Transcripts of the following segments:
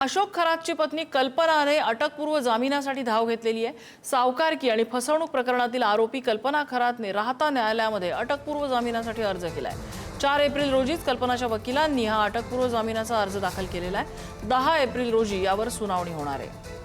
अशोक खरातची पत्नी कल्पनाने अटकपूर्व जामिनासाठी धाव घेतलेली आहे। सावकारकी आणि फसवणूक प्रकरणातील आरोपी कल्पना खरातने राहता न्यायालयामध्ये अटकपूर्व जामिनासाठी अर्ज केलाय। 4 एप्रिल रोजीच कल्पनाच्या वकिलांनी हा अटकपूर्व जामिनाचा अर्ज दाखल केलेला आहे। 10 एप्रिल रोजी यावर सुनावणी होणार आहे।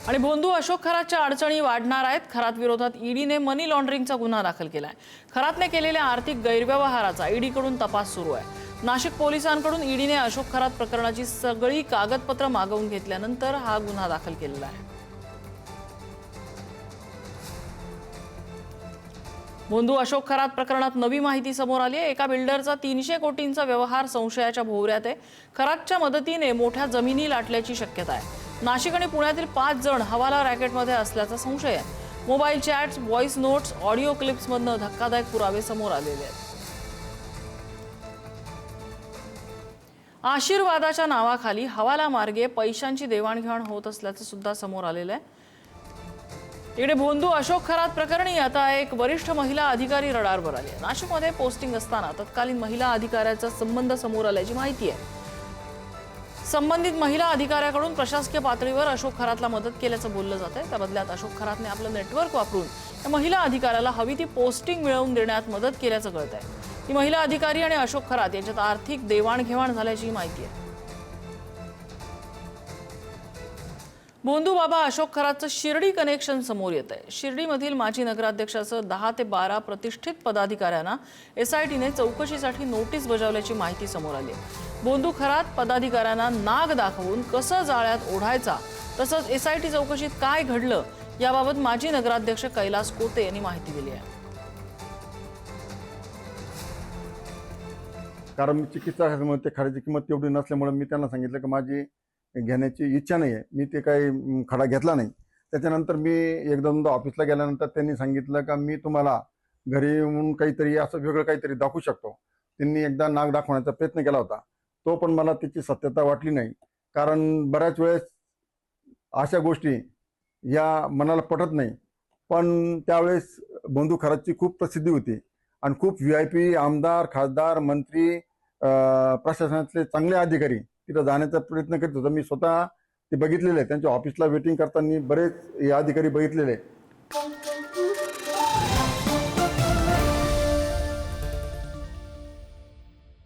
आणि भोंदू अशोक खरातच्या अडचणी वाढणार आहेत। खरात विरोधात ईडीने मनी लॉन्ड्रिंगचा गुन्हा दाखल केलाय। खरातने केलेल्या आर्थिक गैरव्यवहाराचा ईडीकडून तपास सुरू आहे। नाशिक पोलिसांकडून ईडीने अशोक खरात प्रकरणाची सगळी कागदपत्र मागवून घेतल्यानंतर हा गुन्हा दाखल केलेला आहे। भोंदू अशोक खरात प्रकरणात नवी माहिती समोर आली आहे। एका बिल्डरचा 300 कोटींचा व्यवहार संशयाच्या भोवऱ्यात आहे। खरातच्या मदतीने मोठ्या जमिनी लाटल्याची शक्यता आहे। नाशिक आणि पुण्यातील 5 जण हवाला रॅकेटमध्ये असल्याचा संशय आहे। Mobile chats, voice notes, audio क्लिप्समधून धक्कादायक पुरावे समोर आलेले आहेत। आशीर्वादाच्या नावाखाली हवाला मार्गे पैशांची देवाणघेवाण होत असल्याचं सुद्धा समोर आलेलं आहे। इकडे भोंदू अशोक खरात प्रकरणी आता एक वरिष्ठ महिला अधिकारी रडारवर आली आहे। नाशिकमध्ये पोस्टिंग असताना तत्कालीन महिला अधिकाऱ्याचा संबंध समोर आल्याची माहिती आहे। संबंधित महिला अधिकाऱ्याकडून प्रशासकीय पातळीवर अशोक खरातला मदत केल्याचं बोललं जातंय। त्या बदल्यात अशोक खरातने आपलं नेटवर्क वापरून त्या महिला अधिकाऱ्याला हवी ती पोस्टिंग मिळवून देण्यात मदत केल्याचं कळतंय। ही महिला अधिकारी आणि अशोक खरात यांच्यात आर्थिक देवाणघेवाण झाल्याची माहिती आहे। भोंदू बाबा अशोक खरातचं शिर्डी कनेक्शन समोर येत आहे। शिर्डीमधील माजी नगराध्यक्षाचं 10 ते 12 प्रतिष्ठित पदाधिकाऱ्यांना एसआयटीने चौकशीसाठी नोटीस बजावल्याची माहिती समोर आली आहे। भोंदू खरात पदाधिकाऱ्यांना नाग दाखवून कसं जाळ्यात ओढायचा, तसंच एसआयटी चौकशीत काय घडलं याबाबत माजी नगराध्यक्ष कैलास कोते यांनी माहिती दिली आहे। कारण मी चिकित्सा ते खड्याची किंमत तेवढी नसल्यामुळे मी त्यांना सांगितलं की माझी घेण्याची इच्छा नाही आहे। मी ते काही खडा घेतला नाही। त्याच्यानंतर मी एकदा दोनदा ऑफिसला गेल्यानंतर त्यांनी सांगितलं का मी तुम्हाला घरी येऊन काहीतरी असं वेगळं काहीतरी दाखवू शकतो। त्यांनी एकदा नाग दाखवण्याचा प्रयत्न केला होता, तो पण मला त्याची सत्यता वाटली नाही। कारण बऱ्याच वेळेस अशा गोष्टी या मनाला पटत नाही। पण त्यावेळेस भोंदू खरातची खूप प्रसिद्धी होती आणि खूप VIP आमदार, खासदार, मंत्री, प्रशासनातले चांगले अधिकारी तिथं जाण्याचा प्रयत्न करीत होता। मी स्वतः ते बघितलेले आहे। त्यांच्या ऑफिसला वेटिंग करताना बरेच हे अधिकारी बघितलेले